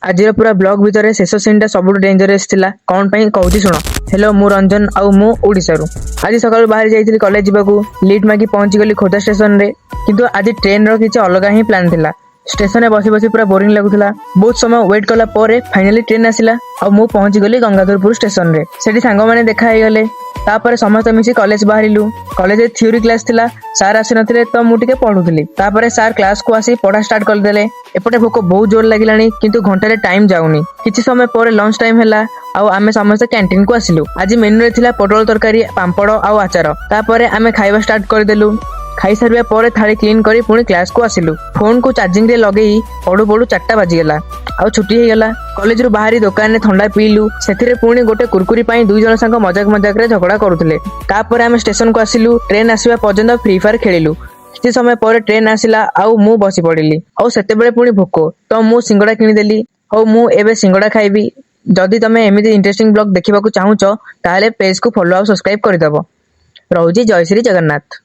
आजिर पूरा ब्लॉग भितर शेष सीन सब डेंजरस थिला कौन पई कहूची सुनो। हेलो मु रंजन आउ मु ओडिशारू। आज सकाळु बाहर जाइथिली कॉलेज जीवाकू लीड मागी पहुंची गली खोर्धा स्टेशन रे। किंतु आज ट्रेन रो किछि अलगा ही प्लान थिला। स्टेशन बसी बसी पूरा बोरिंग लगुला। बहुत समय वेट कला परे फाइनली ट्रेन आसिला आ मु पहुंची गली गंगाधरपुर स्टेशन रे। सेठी सांग माने देखा हे गले। तापर समस्त मिसी कॉलेज बाहरिलु। कॉलेज थ्योरी क्लास थिला। सार आसी नथिले तो मु टिके पढुथली। तापर सार क्लास को आसी पढ़ा स्टार्ट कर देले। एपटे भोक बहुत जोर लागिलानी किंतु घंटारे टाइम जाउनी। किछि समय परे लंच टाइम हैला आउ आमे समस्त कैंटीन को आसिलु। आज मेन्यू रे थिला पोटल तरकारी पांपड़ आउ आचार। तापर आमे खाइबा स्टार्ट कर देलु। खाई सारिया परे थाली क्लीन करी पुणी क्लास को आसिलु। फोन को चार्जिंग रे लगेई पड़ू पड़ू 4टा बाजिगला। आउ छुट्टी हो गला। कॉलेज रु बाहरी दुकान रे ठंडा पीलु। सेथिरे पुणी गोटे कुरकुरी पाई दुई जन संग मजाक मजाक रे झगड़ा करुथिले। तापर आमे स्टेशन को आसिलु। ट्रेन आसीबा पर्यंत फ्री फायर खेलिलु। किछि समय परे ट्रेन आसिला आउ मु बसी पड़िली। आउ सेते बेले पुणी भोको तो मु सिंगड़ा किनि देली। आउ मु एबे सिंगड़ा खाइबी। जदि तमे एमिति इंटरेस्टिंग ब्लॉग देखिबाकू चाहुचो ताले पेज को फॉलो आउ सब्सक्राइब करि दबो। रहूजी जय श्री जगन्नाथ।